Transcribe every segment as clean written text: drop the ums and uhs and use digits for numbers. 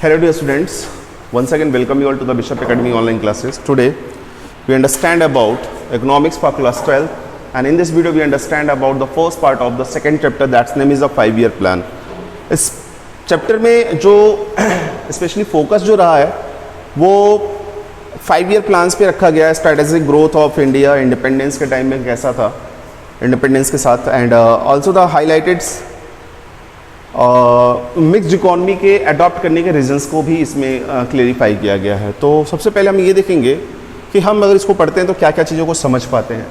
Hello dear students, once again welcome you all to the Bishop Academy online classes. Today we understand about economics for class 12, and in this video we understand about the first part of the second chapter, that's name is a 5-year plan. इस chapter में जो specially focus जो रहा है वो 5-year plans पे रखा गया है. Strategic growth of India independence के टाइम में कैसा था इंडिपेंडेंस के साथ, and also the highlighted mixed economy के अडॉप्ट करने के रीजंस को भी इसमें क्लेरिफाई किया गया है. तो सबसे पहले हम ये देखेंगे कि हम अगर इसको पढ़ते हैं तो क्या क्या चीज़ों को समझ पाते हैं.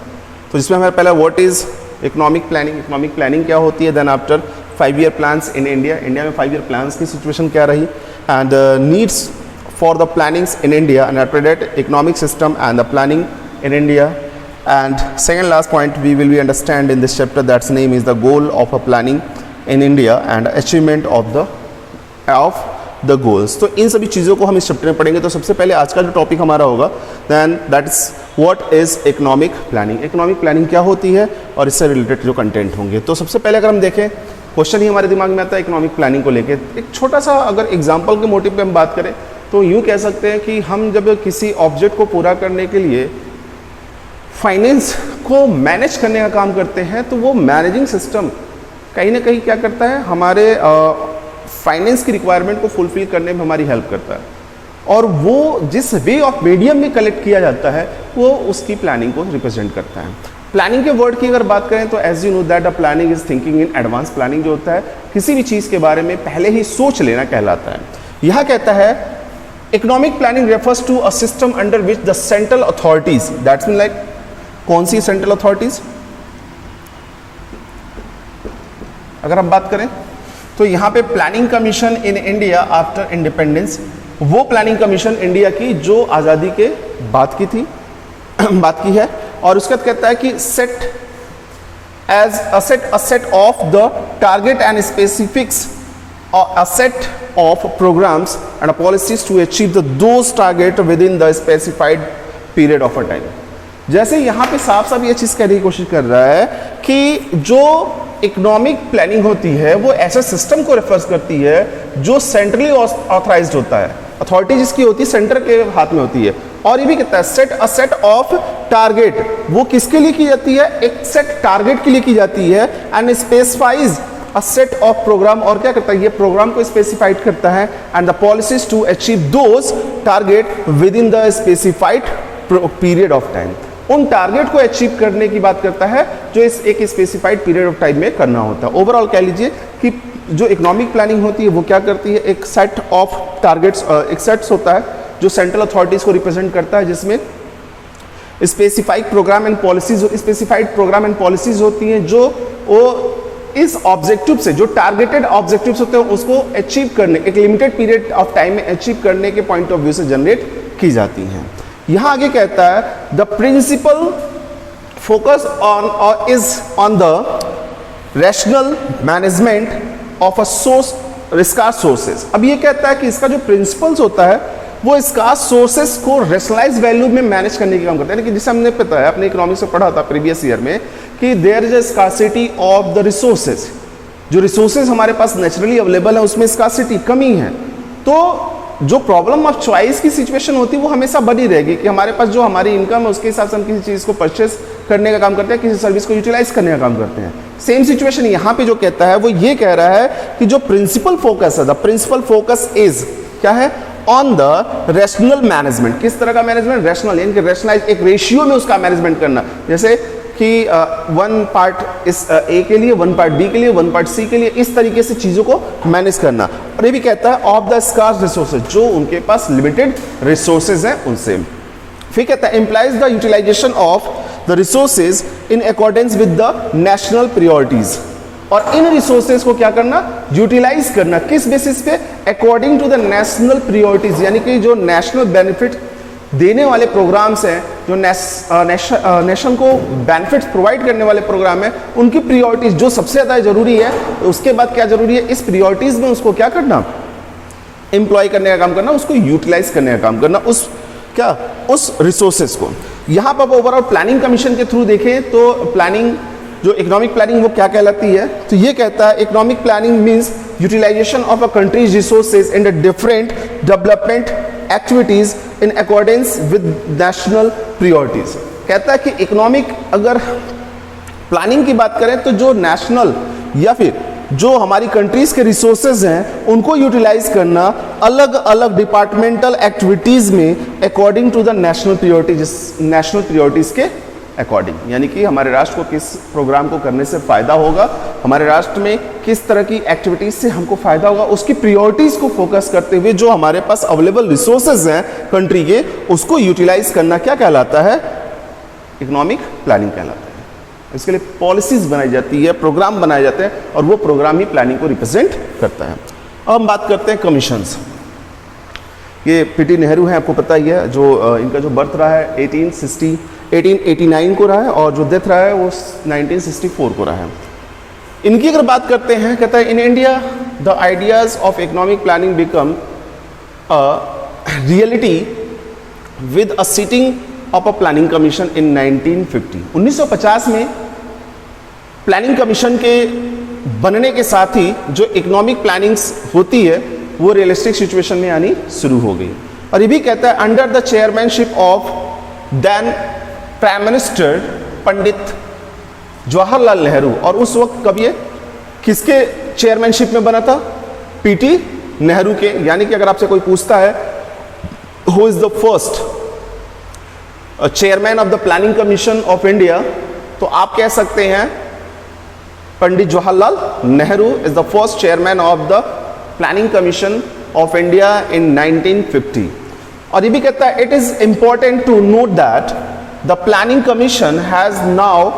तो जिसमें हमारा पहला व्हाट इज़ इकोनॉमिक प्लानिंग क्या होती है. Then after 5-year plans in India में 5-year प्लान्स की सिचुएशन क्या रही, and needs for the plannings in India and after that economic system and the planning in India. And second last point we will be understand in this chapter, that's name is the goal of a planning in India and achievement of the goals. तो इन सभी चीज़ों को हम इस chapter में पढ़ेंगे. तो सबसे पहले आज का जो टॉपिक हमारा होगा than that is what is economic planning. Economic planning क्या होती है और इससे रिलेटेड जो कंटेंट होंगे. तो सबसे पहले अगर हम देखें क्वेश्चन ही हमारे दिमाग में आता है इकोनॉमिक प्लानिंग को लेकर. एक छोटा सा अगर एग्जाम्पल के मोटिव पे हम बात करें तो यूँ कह सकते हैं कि हम जब किसी ऑब्जेक्ट को पूरा करने के लिए फाइनेंस को मैनेज करने का काम करते हैं तो वो मैनेजिंग सिस्टम कहीं ना कहीं क्या करता है, हमारे फाइनेंस की रिक्वायरमेंट को फुलफिल करने में हमारी हेल्प करता है. और वो जिस वे ऑफ मीडियम में कलेक्ट किया जाता है वो उसकी प्लानिंग को रिप्रेजेंट करता है. प्लानिंग के वर्ड की अगर बात करें तो as you know that the planning is thinking in advance. Planning जो होता है किसी भी चीज़ के बारे में पहले ही सोच लेना कहलाता है. यह कहता है economic planning refers to a system under which the central authorities, that's mean like कौन सी सेंट्रल अथॉरिटीज अगर हम बात करें तो यहाँ पे planning commission in India after independence, वो प्लानिंग कमीशन इंडिया की जो आज़ादी के बाद की थी बात की है. और उसके बाद कहता है कि set as a set of the target and specifics a set of programs and policies to achieve those target within the specified period of a time. जैसे यहाँ पे साफ साफ ये चीज़ कहने की कोशिश कर रहा है कि जो इकोनॉमिक प्लानिंग होती है वो ऐसे सिस्टम को रेफर्स करती है जो सेंट्रली ऑथराइज्ड होता है. अथॉरिटी जिसकी होती है सेंटर के हाथ में होती है. और ये भी कहता है अ सेट ऑफ टारगेट, वो किसके लिए की जाती है, एक सेट टारगेट के लिए की जाती है. And specifies a set of program, और क्या करता है ये प्रोग्राम को स्पेसिफाइड करता है. And the policies to achieve those target within the specified period of time. उन टारगेट को अचीव करने की बात करता है जो इस एक स्पेसिफाइड पीरियड ऑफ टाइम में करना होता है. ओवरऑल कह लीजिए कि जो इकोनॉमिक प्लानिंग होती है वो क्या करती है, एक सेट ऑफ टारगेट्स, एक सेट्स होता है जो सेंट्रल अथॉरिटीज को रिप्रेजेंट करता है, जिसमें specified program and policies, specified program and policies होती हैं जो वो इस ऑब्जेक्टिव से, जो टारगेटेड ऑब्जेक्टिव्स होते हैं उसको अचीव करने, एक लिमिटेड पीरियड ऑफ टाइम में अचीव करने के पॉइंट ऑफ व्यू से जनरेट की जाती हैं. यहां आगे कहता है the principle focus on is on the rational management of a source scarce sources. अब ये कहता है कि इसका जो प्रिंसिपल्स होता है वो स्कार्स सोर्सेज को रैशनलाइज वैल्यू में मैनेज करने का काम करता है. यानी कि जिसे हमने पता है अपने इकोनॉमिक्स में पढ़ा था प्रीवियस ईयर में कि there is a scarcity of the resources. जो रिसोर्सेज हमारे पास नेचुरली अवेलेबल है उसमें स्कार्सिटी कमी है. तो जो प्रॉब्लम ऑफ चॉइस की सिचुएशन होती है वो हमेशा बनी रहेगी कि हमारे पास जो हमारी इनकम है उसके हिसाब से हम किसी चीज़ को परचेस करने का काम करते हैं, किसी सर्विस को यूटिलाइज करने का काम करते हैं. सेम सिचुएशन यहाँ पे जो कहता है वो ये कह रहा है कि जो प्रिंसिपल फोकस है, द प्रिंसिपल फोकस इज क्या है, ऑन द रैशनल मैनेजमेंट. किस तरह का मैनेजमेंट, रैशनल, यानी कि रैशनलाइज, एक रेशियो में उसका मैनेजमेंट करना. जैसे कि 1 पार्ट इस ए के लिए, 1 पार्ट बी के लिए, 1 पार्ट सी के लिए, इस तरीके से चीज़ों को मैनेज करना. और ये भी कहता है ऑफ द स्कार्स रिसोर्सेज, जो उनके पास लिमिटेड रिसोर्सेज हैं उनसे. फिर कहता है implies the utilization of the resources in accordance with the national priorities. और इन रिसोर्सेज को क्या करना, यूटिलाइज करना. किस बेसिस पे, according to the national priorities, यानी कि जो नेशनल बेनिफिट देने वाले प्रोग्राम्स हैं, जो नेशन को बेनिफिट्स प्रोवाइड करने वाले प्रोग्राम हैं, उनकी प्रायोरिटीज जो सबसे ज़्यादा जरूरी है, उसके बाद क्या जरूरी है, इस प्रायोरिटीज में उसको क्या करना, एम्प्लॉय करने का काम करना, उसको यूटिलाइज करने का काम करना, उस रिसोर्सेज को. यहाँ पर ओवरऑल प्लानिंग कमीशन के थ्रू देखें तो प्लानिंग जो इकोनॉमिक प्लानिंग वो क्या कहलाती है, तो ये कहता है economic planning means utilization of a country's resources in the different development activities in accordance with national priorities. कहता है कि इकोनॉमिक अगर प्लानिंग की बात करें तो जो नेशनल या फिर जो हमारी कंट्रीज के रिसोर्सेज हैं उनको यूटिलाइज करना अलग अलग डिपार्टमेंटल एक्टिविटीज में according to the national priorities के अकॉर्डिंग, यानी कि हमारे राष्ट्र को किस प्रोग्राम को करने से फायदा होगा, हमारे राष्ट्र में किस तरह की एक्टिविटीज से हमको फायदा होगा, उसकी प्रायोरिटीज को फोकस करते हुए जो हमारे पास अवेलेबल रिसोर्सेज हैं कंट्री के, उसको यूटिलाइज करना क्या कहलाता है, इकोनॉमिक प्लानिंग कहलाता है। इसके लिए पॉलिसीज बनाई जाती है, प्रोग्राम बनाए जाते हैं और वो प्रोग्राम ही प्लानिंग को रिप्रेजेंट करता है। अब हम बात करते हैं कमीशंस। ये पीटी नेहरू हैं, आपको पता ही है, जो इनका जो बर्थ रहा है 1889 को रहा है और जो डेथ रहा है वो 1964 को रहा है। इनकी अगर बात करते हैं, कहता है in India the ideas of economic planning become a reality with a sitting of a planning commission इन 1950। 1950 में प्लानिंग कमीशन के बनने के साथ ही जो इकोनॉमिक प्लानिंग्स होती है वो रियलिस्टिक सिचुएशन में आनी शुरू हो गई। और ये भी कहता है under the chairmanship of then prime minister Pandit Jawaharlal Nehru. और उस वक्त कब ये किसके चेयरमैनशिप में बना था, पीटी नेहरू के। यानी कि अगर आपसे कोई पूछता है who is the first chairman of the planning commission of India, तो आप कह सकते हैं Pandit Jawaharlal Nehru is the first chairman of the planning commission of India in 1950। और ये भी कहता है it is important to note that the planning commission has now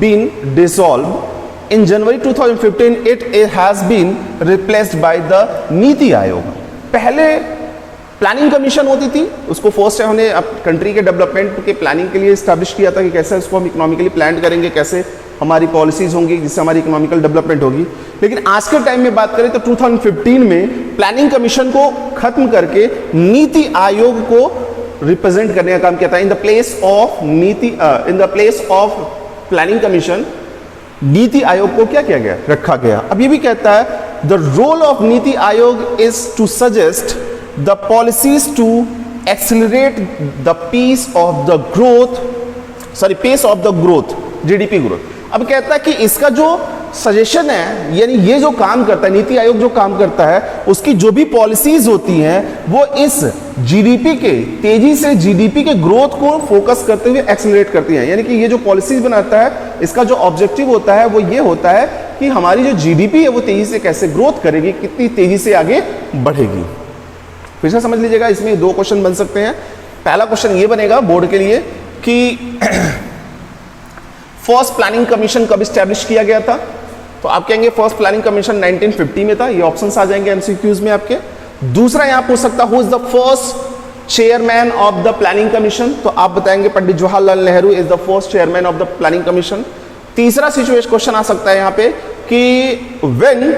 been dissolve in January 2015। It has been replaced by the NITI Aayog. पहले planning commission होती थी, उसको first है उन्हें कंट्री के डेवलपमेंट के प्लानिंग के लिए इस्टेब्लिश किया था कि कैसे उसको हम इकोनॉमिकली प्लान करेंगे, कैसे हमारी पॉलिसीज होंगी जिससे हमारी इकोनॉमिकल डेवलपमेंट होगी। लेकिन आज के टाइम में बात करें तो 2015 में प्लानिंग कमीशन को खत्म करके नीति आयोग को रिप्रेजेंट करने का काम किया था। In the place of planning commission NITI Aayog को क्या किया गया, रखा गया। अब ये भी कहता है the role of NITI Aayog is to suggest the policies to accelerate the pace of the growth, GDP growth। अब कहता है कि इसका जो सजेशन है, यानी ये जो काम करता है नीति आयोग, जो काम करता है उसकी जो भी पॉलिसीज होती हैं वो इस जीडीपी के तेजी से जीडीपी के ग्रोथ को फोकस करते हुए एक्सेलरेट करती हैं। यानी कि ये जो पॉलिसीज बनाता है इसका जो ऑब्जेक्टिव होता है वो ये होता है कि हमारी जो जीडीपी है वो तेजी से कैसे ग्रोथ करेगी, कितनी तेजी से आगे बढ़ेगी। फिर से समझ लीजिएगा, इसमें दो क्वेश्चन बन सकते हैं। पहला क्वेश्चन ये बनेगा बोर्ड के लिए कि फर्स्ट प्लानिंग कमीशन कब स्टैब्लिश किया गया था, तो आप कहेंगे फर्स्ट प्लानिंग कमीशन 1950 में था। ये ऑप्शंस आ जाएंगे एमसीक्यूज में आपके। दूसरा यहां पूछ सकता who is the first chairman of the planning commission, तो आप बताएंगे Pandit Jawaharlal Nehru is the first chairman of the planning commission. तीसरा सिचुएशन क्वेश्चन आ सकता है यहां पे कि when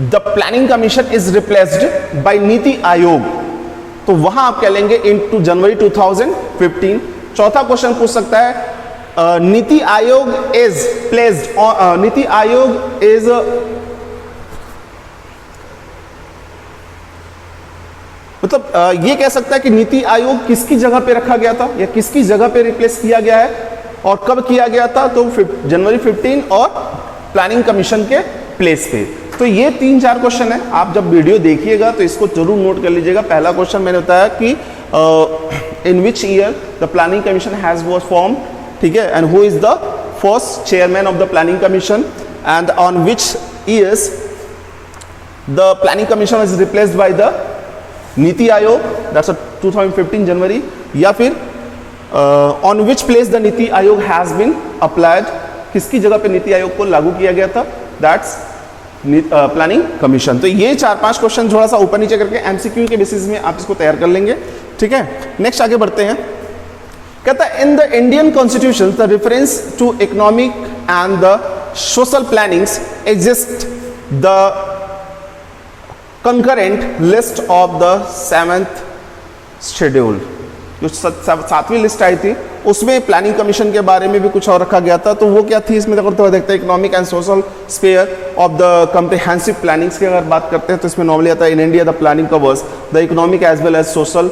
the planning commission is replaced by NITI Aayog, तो वहां आप कह लेंगे इनटू जनवरी 2015। चौथा क्वेश्चन पूछ सकता है नीति आयोग इज प्लेस्ड, नीति आयोग इज मतलब ये कह सकता है कि नीति आयोग किसकी जगह पे रखा गया था या किसकी जगह पे रिप्लेस किया गया है और कब किया गया था, तो जनवरी 15 और प्लानिंग कमीशन के प्लेस पे। तो ये 3-4 क्वेश्चन है, आप जब वीडियो देखिएगा तो इसको जरूर नोट कर लीजिएगा। पहला क्वेश्चन मैंने बताया कि in which year the planning commission has was form, ठीक है, and who is the first chairman of the planning commission and on which years the planning commission is replaced by the NITI Aayog, that's 2015 जनवरी, या फिर on which place the NITI आयोग has been applied, किसकी जगह पे नीति आयोग को लागू किया गया था, दैट्स प्लानिंग कमीशन। तो ये 4-5 क्वेश्चन थोड़ा सा ऊपर नीचे करके एमसीक्यू के बेसिस में आप इसको तैयार कर लेंगे, ठीक है। नेक्स्ट आगे बढ़ते हैं। कहता है in the Indian constitution the reference to economic and the social plannings exist the concurrent list of the 7th schedule. जो 7वीं लिस्ट आई थी उसमें प्लानिंग कमीशन के बारे में भी कुछ और रखा गया था। तो वो क्या थी इसमें देखते हैं economic and social sphere of the comprehensive plannings की अगर बात करते हैं तो इसमें नॉर्मली आता है in India the planning covers the economic as well as social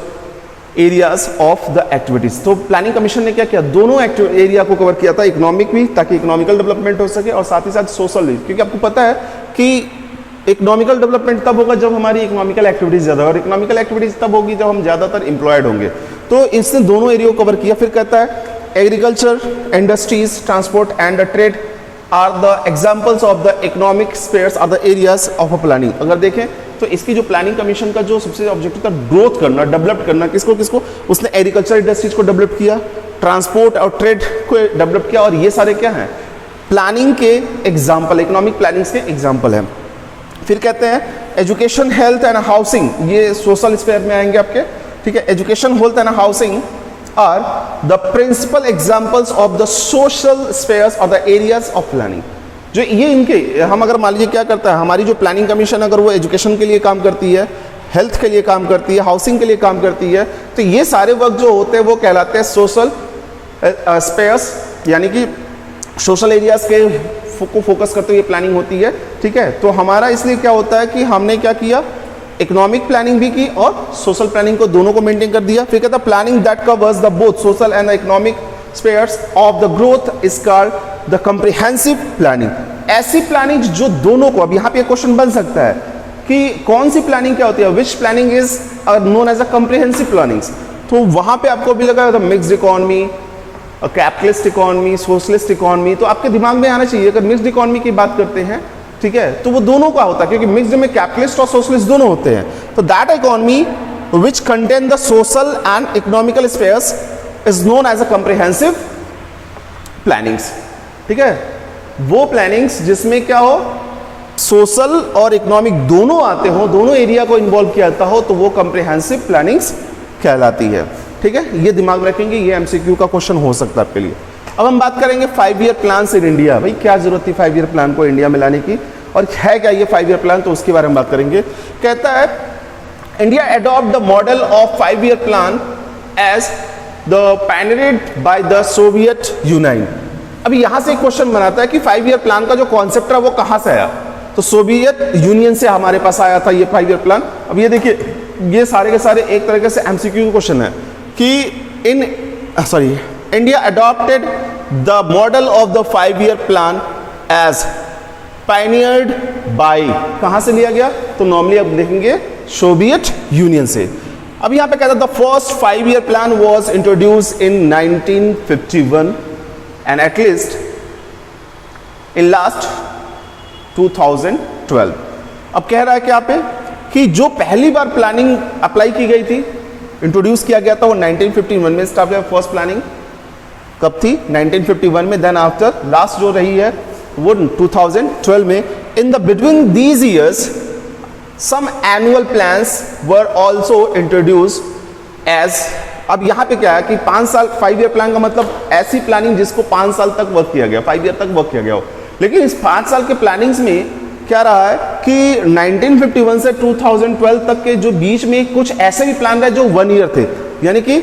areas of the activities. तो प्लानिंग कमीशन ने क्या किया, दोनों एरिया को कवर किया था, इकोनॉमिक भी ताकि इकोनॉमिकल डेवलपमेंट हो सके और साथ ही साथ सोशल भी, क्योंकि आपको पता है कि इकोनॉमिकल डेवलपमेंट तब होगा जब हमारी इकोनॉमिकल एक्टिविटीज ज़्यादा, और इकोनॉमिकल एक्टिविटीज तब होगी जब हम ज़्यादातर एम्प्लॉयड होंगे। तो इसने दोनों एरिया को कवर किया। फिर कहता है agriculture, industries, transport and trade are the examples of the economic spheres are the areas of a planning. अगर देखें तो इसकी जो प्लानिंग कमीशन का जो सबसे ऑब्जेक्टिव था ग्रोथ करना, डेवलप करना, किसको किसको, उसने एग्रीकल्चर इंडस्ट्रीज को डेवलप किया, ट्रांसपोर्ट और ट्रेड को डेवलप किया, और ये सारे क्या हैं, प्लानिंग के एग्जाम्पल, इकोनॉमिक प्लानिंग्स के एग्जाम्पल हैं। फिर कहते हैं एजुकेशन, हेल्थ एंड हाउसिंग, ये सोशल स्फीयर में आएंगे आपके, ठीक है। Education, health and housing are the principal examples of the social spheres और द एरियाज ऑफ प्लानिंग। जो ये इनके, हम अगर मान लीजिए क्या करता है, हमारी जो प्लानिंग कमीशन अगर वो एजुकेशन के लिए काम करती है, हेल्थ के लिए काम करती है, हाउसिंग के लिए काम करती है, तो ये सारे वर्क जो होते हैं वो कहलाते हैं सोशल स्फीयर्स, यानी कि सोशल एरियाज के को फोकस करते हुए प्लानिंग होती है, ठीक है। तो हमारा इसलिए क्या होता है कि हमने क्या किया, इकोनॉमिक प्लानिंग भी की और सोशल प्लानिंग को दोनों को मेंटेन कर दिया। फिर कहता है planning that covers the both social and the economic spheres of the growth is called the comprehensive planning. ऐसी प्लानिंग जो दोनों को, अब यहाँ पे क्वेश्चन बन सकता है कि कौन सी प्लानिंग क्या होती है, which planning is known as a comprehensive plannings. तो वहाँ पे आपको भी लगा mixed economy, capitalist economy, socialist economy, तो आपके दिमाग में आना चाहिए अगर मिक्स्ड इकोनॉमी की बात करते हैं, ठीक है, तो वो दोनों का होता है, क्योंकि मिक्स्ड में कैपिटलिस्ट और सोशलिस्ट दोनों होते हैं। तो that economy which contain the social and economical spheres is known as a comprehensive plannings, ठीक है। वो प्लानिंग्स जिसमें क्या हो, सोशल और इकोनॉमिक दोनों आते हो, दोनों एरिया को इन्वॉल्व किया जाता हो, तो वो कम्प्रिहेंसिव प्लानिंग्स कहलाती है, ठीक है। ये दिमाग में रखेंगे, ये एमसीक्यू का क्वेश्चन हो सकता है आपके लिए। अब हम बात करेंगे 5 ईयर प्लान इन इंडिया। भाई क्या जरूरत थी 5 ईयर प्लान को इंडिया में लाने की, और है क्या ये 5 ईयर प्लान, तो उसके बारे में बात करेंगे। कहता है India adopt the model of 5 year plan as the pioneered by the Soviet Union. अभी यहां से एक क्वेश्चन बनाता है कि 5 ईयर प्लान का जो कॉन्सेप्ट है वो कहां से आया, तो सोवियत यूनियन से हमारे पास आया था ये 5 ईयर प्लान। अब ये देखिए, ये सारे के सारे एक तरीके से एमसीक्यू क्वेश्चन है कि India adopted the model of the 5 year plan as pioneered by, कहां से लिया गया, तो नॉर्मली अब देखेंगे सोवियत यूनियन से। अब यहां पे कहता है the first 5 year plan was introduced in 1951 and at least in last 2012। अब कह रहा है क्या पे कि जो पहली बार प्लानिंग अप्लाई की गई थी, इंट्रोड्यूस किया गया था, वो 1951 में स्टार्ट हुआ। फर्स्ट प्लानिंग कब थी, 1951 में। देन आफ्टर लास्ट जो रही है वो 2012 में। In the between these years some annual plans were also introduced as. अब यहाँ पे क्या है कि 5 साल 5 ईयर प्लान का मतलब ऐसी प्लानिंग जिसको 5 साल तक वर्क किया गया, 5 ईयर तक वर्क किया गया हो। लेकिन इस 5 साल के प्लानिंग्स में क्या रहा है कि 1951 से 2012 तक के जो बीच में कुछ ऐसे भी प्लान रहे जो 1 ईयर थे, यानी कि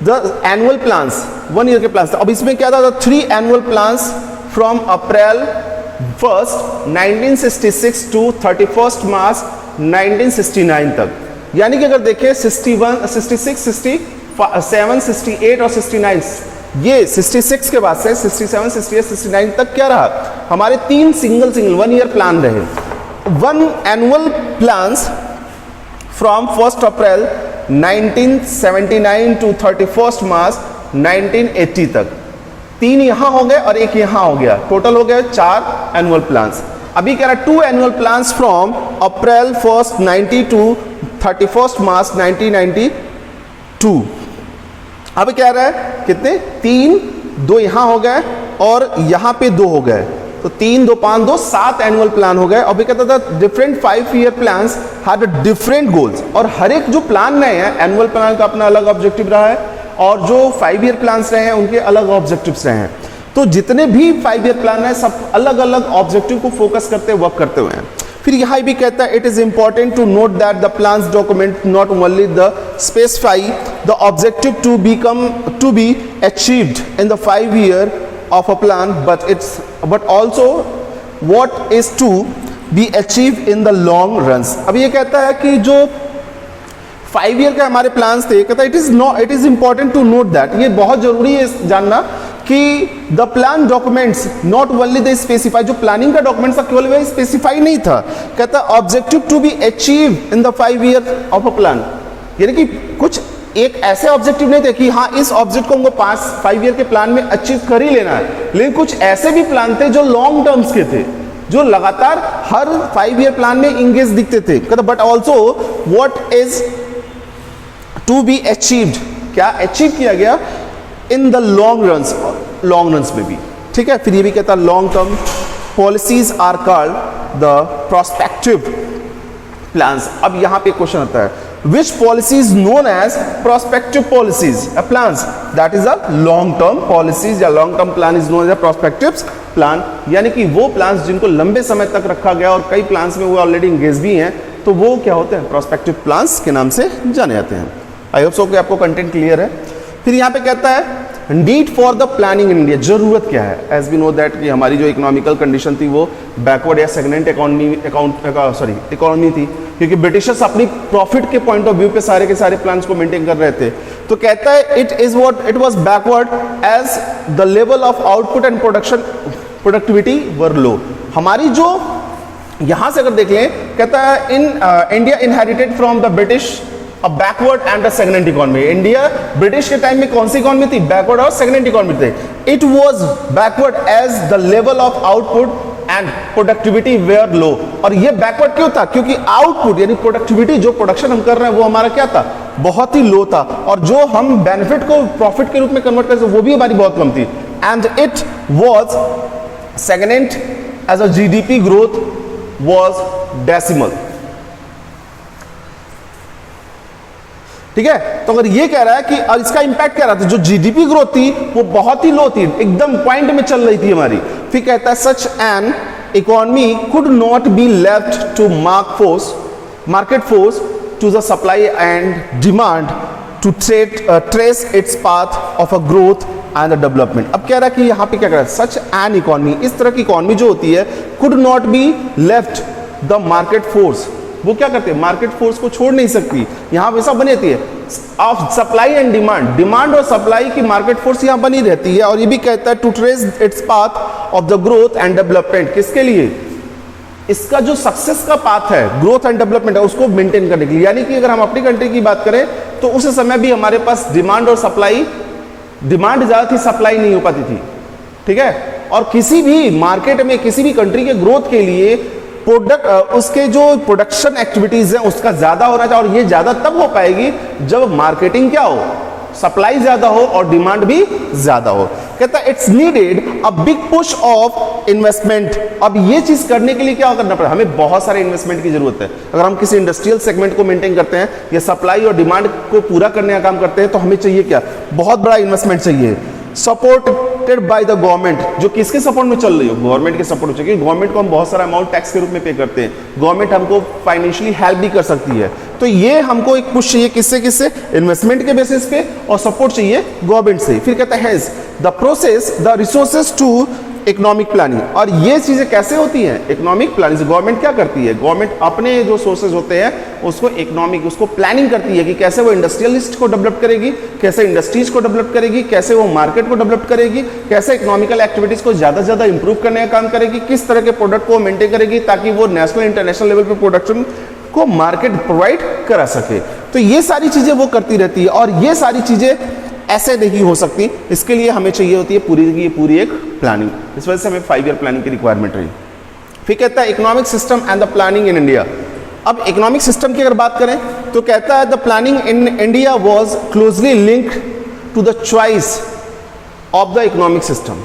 द एनुअल प्लान्स 1 ईयर के प्लान्स थे। अब इसमें क्या था, 3 annual plans from April 1 1966 to 31 March 1969 तक। यानी कि अगर देखें 61, 66, 67, 68 और 69, ये 66 के बाद से 67, 68, 69 तक क्या रहा, हमारे 3 सिंगल 1 ईयर प्लान रहे। 1 annual plans from 1 April 1979 to 31 March 1980 तक। 3 यहां हो गए और 1 यहां हो गया, टोटल हो गए 4 एनुअल प्लान्स। अभी कह रहा है 2 annual plans from April 1 90 to 31 March 1992। अब कह रहा है कितने, 3, 2 यहां हो गए और यहां पे 2 हो गए, तो 3, 2, 5, 2, 7 एनुअल प्लान हो गए। अभी कहता था different 5 year plans had different goals, और हर एक जो प्लान रहे हैं, एनुअल प्लान का अपना अलग ऑब्जेक्टिव रहा है और जो 5 ईयर प्लान्स रहे हैं उनके अलग ऑब्जेक्टिव्स रहे हैं। तो जितने भी 5 ईयर प्लान है सब अलग अलग ऑब्जेक्टिव को फोकस करते वर्क करते हुए हैं। फिर यहाँ भी कहता है it is important to note that the plans document not only the specify the objective to be achieved in the 5 year of a plan, but also what is to be achieved in the long runs. अब ये कहता है कि जो 5 year के हमारे plans थे, कहता है it is important to note that, ये बहुत जरूरी है जानना कि the plan documents not only they specify, जो प्लानिंग का डॉक्यूमेंट्स था केवल वह स्पेसिफाई नहीं था, कहता objective to be achieve in the 5 year of a plan, यानी कि कुछ एक ऐसे ऑब्जेक्टिव नहीं थे कि हाँ इस ऑब्जेक्ट को हमको 5 ईयर के प्लान में अचीव कर ही लेना है, लेकिन कुछ ऐसे भी प्लान थे जो लॉन्ग टर्म्स के थे, जो लगातार हर 5 ईयर प्लान में इंगेज दिखते थे, कहता but also what is to be achieved, क्या अचीव किया गया इन द लॉन्ग रन्स में भी, ठीक है। फिर ये भी कहता long term policies are called the prospective plans. अब यहां पे क्वेश्चन आता है which policy is known as prospective policies, a plans that is a long term policies या long term plan is known as a prospective plan, यानी कि वो plans जिनको लंबे समय तक रखा गया और कई प्लान्स में वो ऑलरेडी इंगेज भी हैं, तो वो क्या होते हैं प्रोस्पेक्टिव प्लान्स के नाम से जाने जाते हैं। आई होप सो कि आपको कंटेंट क्लियर है। फिर यहाँ पे कहता है need for the planning in India, जरूरत क्या है, एज वी नो दैट कि हमारी जो इकोनॉमिकल कंडीशन थी वो बैकवर्ड या सेगमेंट इकोनॉमी थी, क्योंकि ब्रिटिशर्स अपनी प्रॉफिट के पॉइंट ऑफ व्यू पे सारे के सारे प्लान्स को मेंटेन कर रहे थे। तो कहता है it was backward as the level of output and productivity were low. हमारी जो यहां से अगर देख लें, कहता है in India inherited from the British a backward and a segment economy. India British के टाइम में कौन सी इकोनॉमी थी, बैकवर्ड और सेगमेंट इकोनॉमी थे। It was backward as the level of output and productivity were low. और ये backward क्यों था, क्योंकि आउटपुट यानी प्रोडक्टिविटी, जो प्रोडक्शन हम कर रहे हैं वो हमारा क्या था, बहुत ही लो था, और जो हम बेनिफिट को प्रॉफिट के रूप में कन्वर्ट करते वो भी हमारी बहुत कम थी। And it was segment as a GDP growth was decimal, ठीक है। तो अगर ये कह रहा है कि इसका इंपैक्ट क्या रहा था, जो जीडीपी ग्रोथ थी वो बहुत ही लो थी, एकदम पॉइंट में चल रही थी हमारी। फिर कहता है such an economy could not be left to market force to the supply and demand to trace its path of a growth and development. अब कह रहा है कि यहाँ पे क्या कह रहा है, सच एन इकोनॉमी, इस तरह की इकोनॉमी जो होती है, could not be left the market force, वो क्या करते हैं, मार्केट फोर्स को छोड़ नहीं सकती, यहाँ वैसा बनी रहती है ऑफ सप्लाई एंड डिमांड और सप्लाई की मार्केट फोर्स यहाँ बनी रहती है। और ये भी कहता है to trace its path of the growth and development, किसके लिए, इसका जो सक्सेस का पाथ है, ग्रोथ एंड डेवलपमेंट है, उसको मेंटेन करने के लिए। यानी कि अगर हम अपनी कंट्री की बात करें तो उस समय भी हमारे पास डिमांड और सप्लाई, डिमांड ज्यादा थी, सप्लाई नहीं हो पाती थी, ठीक है। और किसी भी मार्केट में किसी भी कंट्री के ग्रोथ के लिए उसके जो प्रोडक्शन एक्टिविटीज है उसका ज्यादा होना चाहिए, और ये ज्यादा तब हो पाएगी जब मार्केटिंग क्या हो, सप्लाई ज्यादा हो और डिमांड भी ज्यादा हो। कहता है it's needed a big push of investment. अब ये चीज करने के लिए क्या करना पड़ेगा, हमें बहुत सारे इन्वेस्टमेंट की जरूरत है। अगर हम किसी इंडस्ट्रियल सेगमेंट को मेंटेन करते हैं या सप्लाई और डिमांड को पूरा करने का काम करते हैं, तो हमें चाहिए क्या, बहुत बड़ा इन्वेस्टमेंट चाहिए। सपोर्टेड बाय द गवर्नमेंट, जो किसके सपोर्ट में चल रही हो, गवर्नमेंट के सपोर्ट में चाहिए। गवर्नमेंट को हम बहुत सारा अमाउंट टैक्स के रूप में पे करते हैं, गवर्नमेंट हमको फाइनेंशियली हेल्प भी कर सकती है। तो ये हमको एक पुश चाहिए, किससे, इन्वेस्टमेंट के बेसिस पे, और सपोर्ट चाहिए गवर्नमेंट से। फिर कहता है the process the resources to economic planning. और ये चीजें कैसे होती हैं, इकोनॉमिक प्लानिंग गवर्नमेंट क्या करती है, गवर्नमेंट अपने जो सोर्सेज होते हैं उसको इकोनॉमिक, उसको प्लानिंग करती है कि कैसे वो इंडस्ट्रियलिस्ट को डेवलप करेगी, कैसे इंडस्ट्रीज को डेवलप करेगी, कैसे वो मार्केट को डेवलप करेगी, कैसे इकोनॉमिकल एक्टिविटीज को ज्यादा से ज्यादा इंप्रूव करने का काम करेगी, किस तरह के प्रोडक्ट को मेंटेन करेगी ताकि वो नेशनल इंटरनेशनल लेवल पे प्रोडक्शन को मार्केट प्रोवाइड करा सके। तो ये सारी चीजें वो करती रहती है, और ये सारी चीजें ऐसे नहीं हो सकती, इसके लिए हमें चाहिए होती है पूरी एक प्लानिंग। इस वजह से हमें 5 ईयर प्लानिंग की रिक्वायरमेंट रही। फिर कहता है economic system and the planning in India. अब इकोनॉमिक सिस्टम की अगर बात करें तो कहता है the planning in India was closely linked to the choice of the economic system.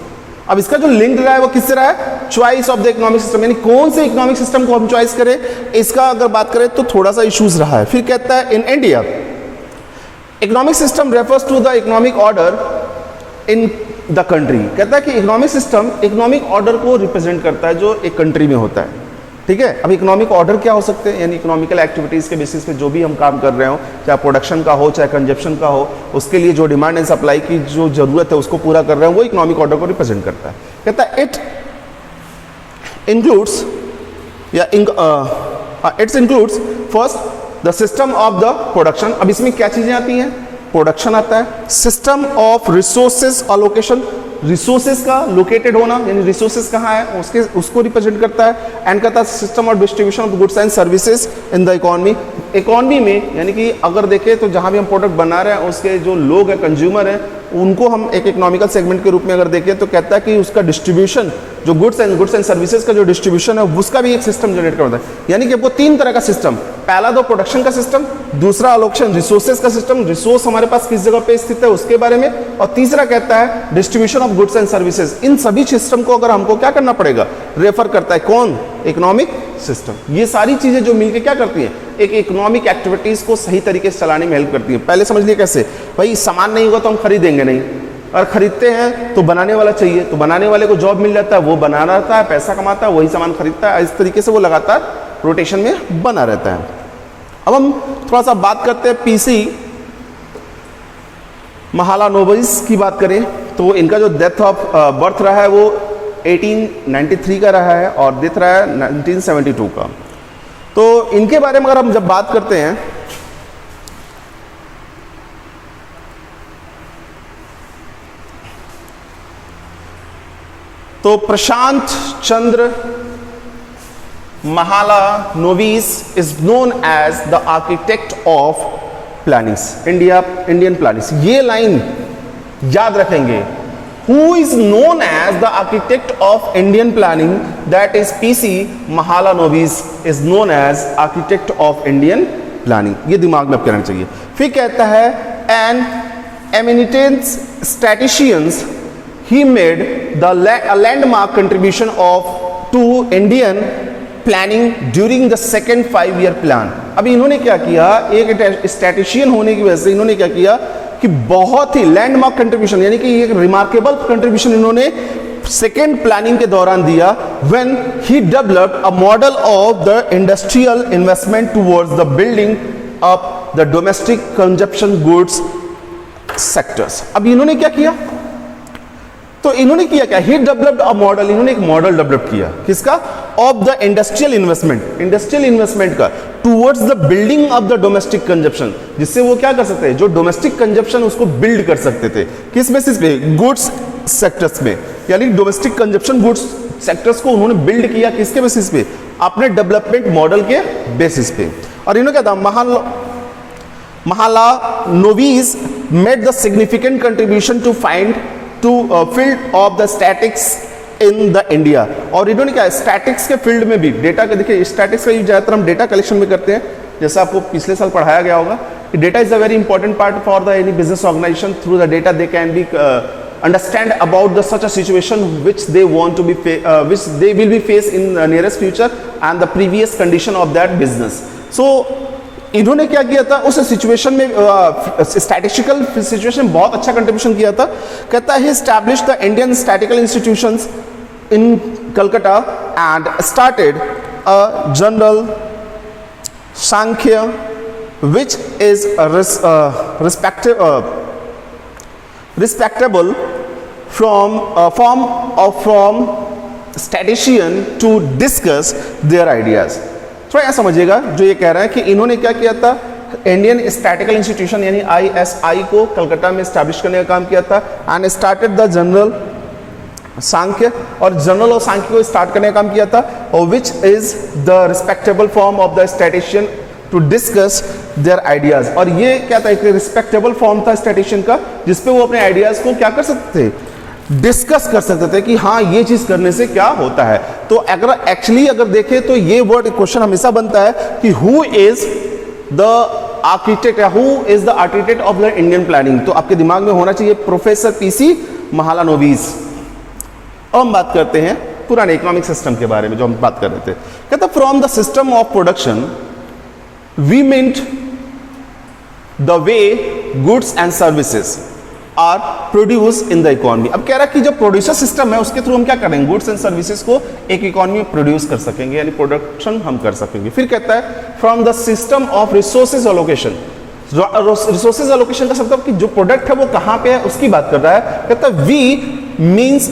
अब इसका जो लिंक रहा है वो किससे रहा है, choice of the economic system, यानी कौन से इकोनॉमिक सिस्टम को हम चॉइस करें, इसका अगर बात करें तो थोड़ा सा इश्यूज रहा है। फिर कहता है in India economic system refers to the economic order in the country. कहता है कि इकोनॉमिक सिस्टम इकोनॉमिक ऑर्डर को रिप्रेजेंट करता है जो एक कंट्री में होता है, ठीक है। अब इकोनॉमिक ऑर्डर क्या हो सकते हैं, यानी इकोनॉमिकल एक्टिविटीज़ के बेसिस पे जो भी हम काम कर रहे हो, चाहे प्रोडक्शन का हो चाहे कंजप्शन का हो, उसके लिए जो डिमांड एंड सप्लाई की जो जरूरत है उसको पूरा कर रहे हैं, वो इकोनॉमिक ऑर्डर को रिप्रेजेंट करता है। कहता है इट इंक्लूड्स या it's includes first the system of the production. अब इसमें क्या चीजें आती हैं, प्रोडक्शन आता है, system of resources allocation, resources का लोकेटेड होना, यानी रिसोर्सेज कहाँ है उसके उसको रिप्रेजेंट करता है। एंड कहता है system of distribution of goods and services in the economy, economy में यानी कि अगर देखें तो जहाँ भी हम प्रोडक्ट बना रहे हैं उसके जो लोग हैं, कंज्यूमर हैं, उनको हम एक इकोनॉमिकल सेगमेंट के रूप में अगर देखें तो कहता है कि उसका डिस्ट्रीब्यूशन, जो गुड्स एंड सर्विसेज का जो डिस्ट्रीब्यूशन है उसका भी एक सिस्टम जनरेट करता है। यानी कि आपको तीन तरह का सिस्टम, पहला तो प्रोडक्शन का सिस्टम, दूसरा अलोकेशन रिसोर्सेज का सिस्टम, रिसोर्स हमारे पास किस जगह पे स्थित है उसके बारे में, और तीसरा कहता है distribution of goods and services. इन सभी सिस्टम को अगर हमको क्या करना पड़ेगा, रेफर करता है कौन, इकोनॉमिक सिस्टम। ये सारी चीजें जो मिलकर क्या करती हैं, एक इकोनॉमिक एक्टिविटीज को सही तरीके से चलाने में हेल्प करती है। पहले समझ लिए कैसे, भाई सामान नहीं होगा तो हम खरीदेंगे नहीं, और खरीदते हैं तो बनाने वाला चाहिए, तो बनाने वाले को जॉब मिल जाता है, वो बना रहता है, पैसा कमाता है, वही सामान खरीदता है, इस तरीके से वो लगातार रोटेशन में बना रहता है। अब हम थोड़ा सा बात करते हैं पीसी महालानोबिस की बात करें तो इनका जो डेथ ऑफ बर्थ रहा है वो 1893 का रहा है और डेथ रहा है 1972 का। तो इनके बारे में अगर हम जब बात करते हैं तो Prashant Chandra Mahalanobis is known as the architect of plannings, Indian plannings. ये लाइन याद रखेंगे, who is known as the architect of Indian planning, that is PC Mahalanobis is known as architect of Indian planning. ये दिमाग में आपके रहना चाहिए। फिर कहता है an eminent statisticians he made the a landmark contribution of to Indian planning during the second 5-year plan। अभी इन्होंने क्या किया, एक स्टैटिशियन होने की वजह से इन्होंने क्या किया कि बहुत ही लैंडमार्क कंट्रीब्यूशन, यानी कि एक रिमार्केबल कंट्रीब्यूशन इन्होंने सेकेंड प्लानिंग के दौरान दिया, when he developed a model of the industrial investment towards the building up the domestic consumption goods sectors। अभी इन्होंने क्या किया, तो इन्होंने किया क्या, ही डेवलप्ड अ मॉडल, इन्होंने एक मॉडल डेवलप किया किसका, ऑफ द इंडस्ट्रियल इन्वेस्टमेंट का towards the building of the domestic consumption, जिससे वो क्या कर सकते हैं, जो डोमेस्टिक कंजप्शन उसको बिल्ड कर सकते थे, किस बेसिस पे, गुड्स सेक्टर्स में, यानी डोमेस्टिक कंजप्शन गुड्स सेक्टर्स को उन्होंने बिल्ड किया किसके बेसिस पे, अपने डेवलपमेंट मॉडल के बेसिस पे। और इन्होंने क्या था, Mahalanobis made the significant contribution to find field of the statics in the India. और इन्होंने क्या, स्टैटिक्स के फील्ड में भी डेटा का, देखिए स्टैटिक्स का यूज ज्यादातर हम डेटा कलेक्शन में करते हैं, जैसा आपको पिछले साल पढ़ाया गया होगा कि data is a very important part for the any business organization. Through the data they can be understand about the such a situation which they want to be which they will be face in nearest future and the previous condition of that business. So इन्होंने क्या किया था, उस situation में statistical situation बहुत अच्छा contribution किया था। कहता है establish the Indian statical institutions in Calcutta and started a general Sankhya which is respectable from statistician to discuss their ideas. थोड़ा यहाँ समझिएगा, जो ये कह रहा है कि इन्होंने क्या किया था, इंडियन स्टैटिकल इंस्टीट्यूशन यानी ISI को कलकत्ता में स्टैब्लिश करने का काम किया था एंड स्टार्टेड द जनरल सांख्य, और जनरल और सांख्य को स्टार्ट करने का काम किया था, और which is the respectable form of the statistician to discuss their ideas. और ये क्या था, एक रिस्पेक्टेबल फॉर्म था स्टैटिशियन का जिसपे वो अपने आइडियाज को क्या कर सकते थे, डिस्कस कर सकते थे कि हाँ ये चीज करने से क्या होता है। तो अगर एक्चुअली अगर देखें तो ये वर्ड क्वेश्चन हमेशा बनता है कि हु इज द आर्किटेक्ट या who is the architect of the Indian planning. तो आपके दिमाग में होना चाहिए प्रोफेसर पीसी महालानोबिस। अब हम बात करते हैं पुराने इकोनॉमिक सिस्टम के बारे में जो हम बात कर रहे थे। कहता from the system of production we meant the way goods and services are produce in the economy. अब कह रहा है कि जो प्रोड्यूसर सिस्टम है उसके थ्रू हम क्या करेंगे, गुड्स एंड सर्विसेज को एक इकोनॉमी में प्रोड्यूस कर सकेंगे, यानी प्रोडक्शन हम कर सकेंगे। फिर कहता है from the system of resources allocation. Resources allocation का मतलब कि जो प्रोडक्ट है वो कहां पे है उसकी बात कर रहा है। कहता है we means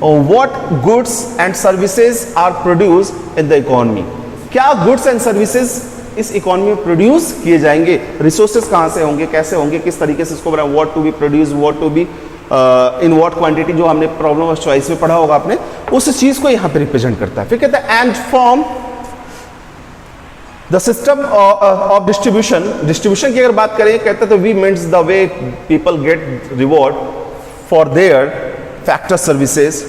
what goods and services are produce in the economy. क्या गुड्स एंड सर्विसेज इस इकोनॉमी में प्रोड्यूस किए जाएंगे, रिसोर्सेज कहां से होंगे, कैसे होंगे, किस तरीके से इसको बनाए, what to be produce, what to be in what quantity, जो हमने प्रॉब्लम ऑफ चॉइस में पढ़ा होगा आपने, उस चीज को यहां पे रिप्रेजेंट करता है। फिर कहता है and from the system of distribution. Distribution की अगर बात करें कहते हैं तो we means the way people get reward for their factor services.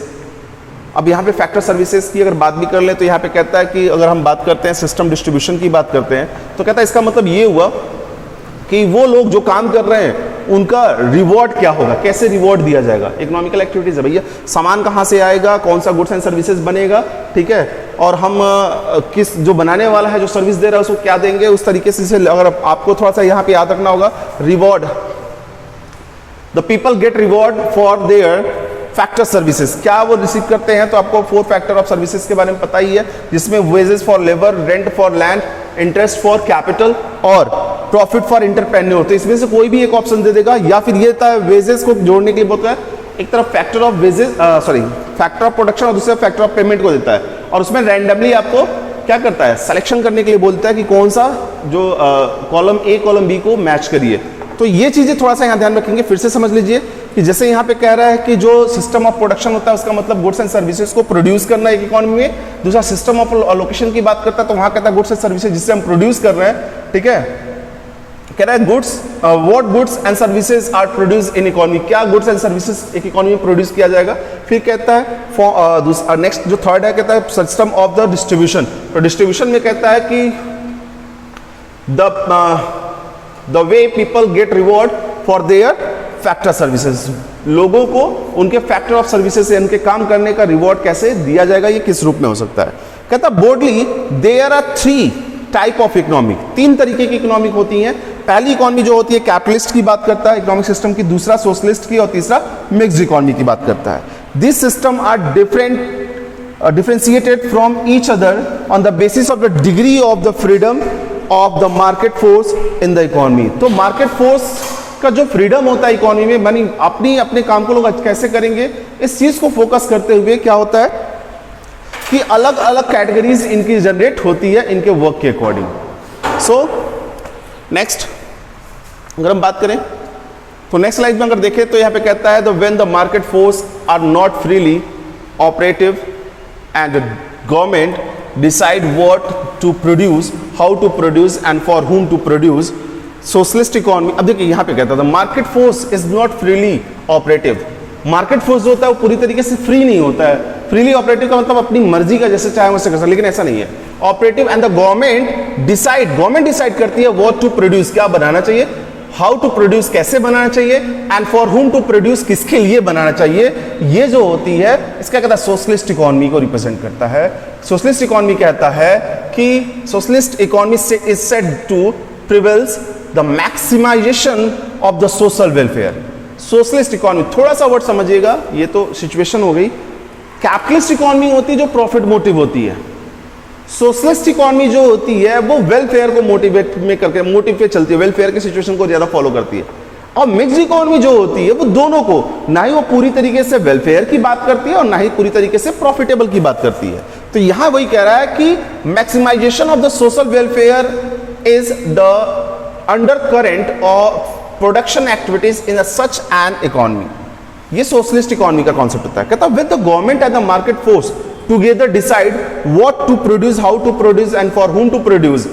अब यहाँ पे फैक्टर सर्विसेज की अगर बात भी कर ले तो यहाँ पे कहता है कि अगर हम बात करते हैं सिस्टम डिस्ट्रीब्यूशन की बात करते हैं तो कहता है इसका मतलब ये हुआ कि वो लोग जो काम कर रहे हैं उनका रिवॉर्ड क्या होगा, कैसे रिवॉर्ड दिया जाएगा। इकोनॉमिकल एक्टिविटीज है भैया, सामान कहाँ से आएगा, कौन सा गुड्स एंड सर्विसेज बनेगा, ठीक है, और हम किस जो बनाने वाला है जो सर्विस दे रहा है उसको क्या देंगे, उस तरीके से अगर आपको थोड़ा सा यहाँ पे याद रखना होगा reward, the people get reward for their factor services. क्या वो रिसीव करते हैं, तो आपको 4 फैक्टर ऑफ सर्विसेज के बारे में पता ही है, जिसमें wages for labour, rent for land, interest for capital और प्रॉफिट फॉर इंटरप्रेन्योर। तो इसमें से कोई भी एक ऑप्शन दे देगा, या फिर ये वेजेस को जोड़ने के लिए बोलता है एक तरफ factor of wages factor of production और दूसरा फैक्टर ऑफ पेमेंट को देता है, और उसमें रैंडमली आपको क्या करता है, सिलेक्शन करने के लिए बोलता है कि कौन सा जो कॉलम ए कॉलम बी को मैच करिए। तो ये चीजें थोड़ा सा यहाँ ध्यान रखेंगे, फिर से समझ लीजिए कि जैसे यहाँ पे कह रहा है कि जो सिस्टम ऑफ प्रोडक्शन होता है उसका मतलब गुड्स एंड सर्विसेज को प्रोड्यूस करना एक इकोनॉमी में, दूसरा सिस्टम ऑफ एलोकेशन की बात करता है तो वहां कहता है गुड्स एंड सर्विसेज जिससे हम प्रोड्यूस कर रहे हैं, ठीक है। कह रहा है goods what goods and services are produce in economy, क्या गुड्स एंड सर्विसेज एक इकोनॉमी में प्रोड्यूस किया जाएगा। फिर कहता है नेक्स्ट जो थर्ड है कहता है सिस्टम ऑफ द डिस्ट्रीब्यूशन। तो डिस्ट्रीब्यूशन में कहता है कि the way people get reward for their factor services, लोगों को उनके फैक्टर ऑफ सर्विसेज से उनके काम करने का रिवॉर्ड कैसे दिया जाएगा, ये किस रूप में हो सकता है। कहता broadly there are 3 type of economic, 3 तरीके की इकोनॉमिक होती हैं। पहली इकोनॉमी जो होती है कैपिटलिस्ट की बात करता है इकोनॉमिक सिस्टम की, दूसरा सोशलिस्ट की और तीसरा मिक्स्ड इकोनॉमी की बात करता है। This system are differentiated from each other on the basis of the degree of the freedom of the market force in the economy। तो market force का जो फ्रीडम होता है इकोनॉमी में, मानी अपने काम को लोग कैसे करेंगे, इस चीज को फोकस करते हुए क्या होता है कि अलग अलग कैटेगरीज इनकी जनरेट होती है इनके वर्क के अकॉर्डिंग। सो नेक्स्ट अगर हम बात करें तो नेक्स्ट स्लाइड में अगर देखें तो यहाँ पे कहता है when the market force are not freely operative and the government decide what to produce, how to produce and for whom to produce, socialist economy। अब देखिए यहाँ पे कहता था market force is not freely operative. Market force जो होता है वो पूरी तरीके से फ्री नहीं होता है। फ्रीली ऑपरेटिव का मतलब अपनी मर्जी का जैसे चाहे वैसे कर सकते, लेकिन ऐसा नहीं है। Operative and the government decide करती है व्हाट टू प्रोड्यूस, क्या बनाना चाहिए, हाउ टू प्रोड्यूस, कैसे बनाना चाहिए, and for whom to produce, किसके लिए बनाना चाहिए। ये जो होती है इसका कहता है सोशलिस्ट इकोनॉमी को रिप्रेजेंट करता है। सोशलिस्ट इकोनॉमी कहता है कि socialist economy is said to prevails the maximization of the social welfare. Socialist economy थोड़ा सा वर्ड समझिएगा, ये तो सिचुएशन हो गई। कैपिटलिस्ट इकोनॉमी होती है जो प्रॉफिट मोटिव होती है। सोशलिस्ट इकोनॉमी जो होती है वो वेलफेयर को मोटिवेट में करके मोटिव पे चलती है, वेलफेयर की सिचुएशन को ज्यादा फॉलो करती है। और मिक्स्ड इकोनॉमी जो होती है वो दोनों को, ना ही वो पूरी तरीके से वेलफेयर की बात करती है और ना ही पूरी तरीके से प्रॉफिटेबल की बात करती है। तो यहां वही कह रहा है कि maximization of the social welfare is the undercurrent of production activities in such an economy. ये सोशलिस्ट इकोनॉमी का कॉन्सेप्ट होता है। कहता है with the government and the market force together decide what to produce, how to produce and for whom to produce,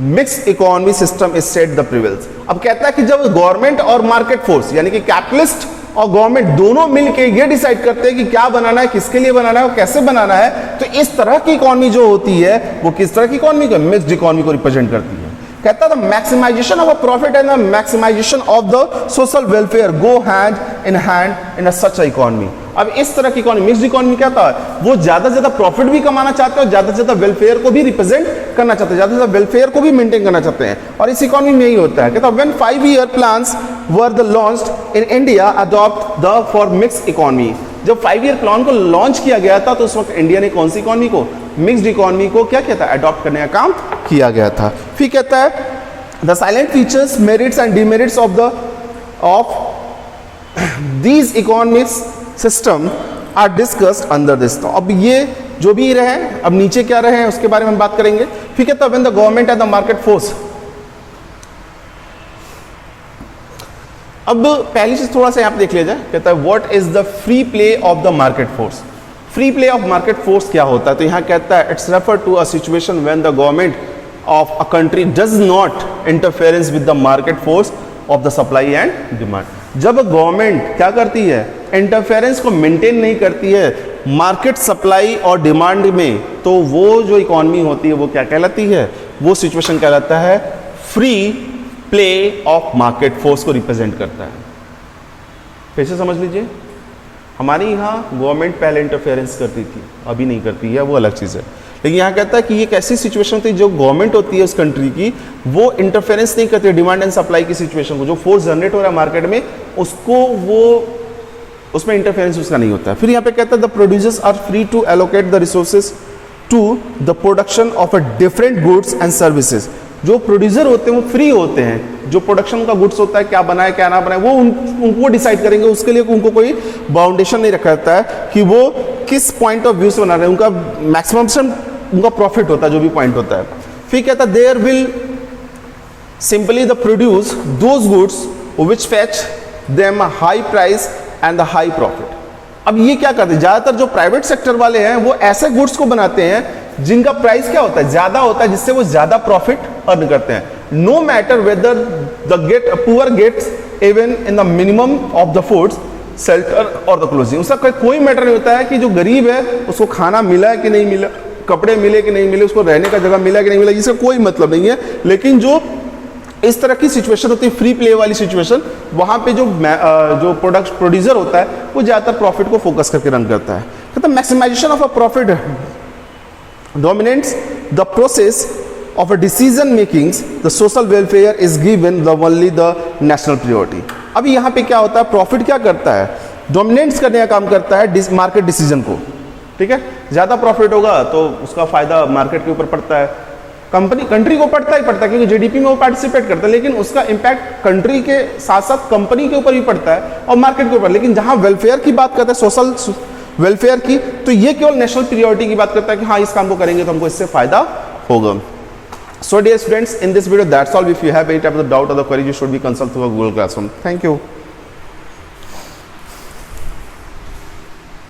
mixed economy system is said the prevails। अब कहता है कि जब गवर्नमेंट और मार्केट फोर्स यानी कि कैपिटलिस्ट और government दोनों मिलके ये डिसाइड करते हैं कि क्या बनाना है, किसके लिए बनाना है और कैसे बनाना है, तो इस तरह की इकोनॉमी जो होती है वो किस तरह की इकोनॉमी को, मिक्स्ड इकोनॉमी को रिप्रेजेंट करती है। कहता है maximization of a profit and maximization of the social welfare go hand in such a economy. अब इस तरह की इकोनॉमी, मिक्स्ड इकोनॉमी क्या था, वो ज्यादा से ज्यादा प्रॉफिट भी कमाना चाहते हैं और ज्यादा से ज्यादा वेलफेयर को भी रिप्रेजेंट करना चाहते हैं, ज्यादा से ज्यादा वेलफेयर को भी मेंटेन करना चाहते हैं। और इस इकोनॉमी में यही होता है। कहता है when 5-year plans were the launched in India adopt the for mixed economy। जब 5-year प्लान को लॉन्च किया गया था तो उस वक्त इंडिया ने कौन सी इकोनॉमी को, मिक्स्ड इकोनॉमी को क्या किया था, अडॉप्ट करने का काम किया गया था। फिर कहता है the silent features, merits and demerits of these economic system are discussed under this. तो अब ये जो भी रहे, अब नीचे क्या रहे उसके बारे में हम बात करेंगे। फिर कहता है when the government and the market force. अब पहली चीज थोड़ा सा यहां पे देख लिया जाए। कहता है what is the free play of the market force. Free play of market force क्या होता है, तो यहां कहता है it's refer to a situation when the government of a country does not interference with the market force of the supply and demand. जब government क्या करती है, इंटरफेरेंस को मेंटेन नहीं करती है मार्केट सप्लाई और डिमांड में, तो वो जो इकोनॉमी होती है वो क्या कहलाती है, वो सिचुएशन कहलाता है free play of market force को रिप्रेजेंट करता है। फिर से समझ लीजिए, हमारे यहाँ गवर्नमेंट पहले इंटरफेरेंस करती थी, अभी नहीं करती है, वो अलग चीज़ है। लेकिन यहाँ कहता है कि ये एक ऐसी सिचुएशन होती है जो गवर्नमेंट होती है उस कंट्री की, वो इंटरफेरेंस नहीं करती डिमांड एंड सप्लाई की सिचुएशन को, जो फोर्स जनरेट हो रहा है मार्केट में उसको, वो उसमें इंटरफेरेंस उसका नहीं होता है। फिर यहाँ पे कहता है the producers are free to allocate the resources to the production of a different goods and services. जो प्रोड्यूसर होते हैं वो फ्री होते हैं, जो प्रोडक्शन का गुड्स होता है, क्या बनाए क्या ना बनाए, वो उनको डिसाइड करेंगे, उसके लिए उनको कोई बाउंडेशन नहीं रखा जाता है कि वो किस पॉइंट ऑफ व्यू से बना रहे हैं, उनका मैक्सिमम उनका प्रॉफिट होता है जो भी पॉइंट होता है। फिर कहता है there will simply the produce those goods which fetch them a high price and the high profit. अब ये क्या करते हैं, ज्यादातर जो प्राइवेट सेक्टर वाले हैं वो ऐसे गुड्स को बनाते हैं जिनका प्राइस क्या होता है, ज्यादा होता है, जिससे वो ज्यादा प्रॉफिट अर्न करते हैं। No matter whether the poor gets even in the minimum of the foods shelter और द क्लोथिंग। उसका कोई मैटर नहीं होता है कि जो गरीब है उसको खाना मिला है कि नहीं मिला, कपड़े मिले कि नहीं मिले, उसको रहने का जगह मिला कि नहीं मिला, इसका कोई मतलब नहीं है। लेकिन जो इस तरह की सिचुएशन होती है, फ्री प्ले वाली सिचुएशन, वहां पे जो प्रोड्यूसर होता है वो ज्यादातर प्रॉफिट को फोकस करके रन करता है। कहता है maximization of a profit dominates the process of a decision making, the social welfare is given the only the national priority। अब यहाँ पे क्या होता है, प्रॉफिट क्या करता है, डोमिनेट्स करने का काम करता है मार्केट डिसीजन को। ठीक है, ज्यादा प्रॉफिट होगा तो उसका फायदा मार्केट के ऊपर पड़ता है, कंट्री को पड़ता ही पड़ता है, क्योंकि जीडीपी में वो पार्टिसिपेट करता है, लेकिन उसका इंपैक्ट कंट्री के साथ साथ कंपनी के ऊपर भी पड़ता है और मार्केट के ऊपर। लेकिन जहां वेलफेयर की बात करते हैं, सोशल वेलफेयर की, तो ये केवल नेशनल प्रियोरिटी की बात करता है कि हाँ इस काम को करेंगे तो हमको इससे फायदा होगा। So dear students, in this video that's all. If you have any type of doubt और query, you should be consult through Google Classroom. Thank you.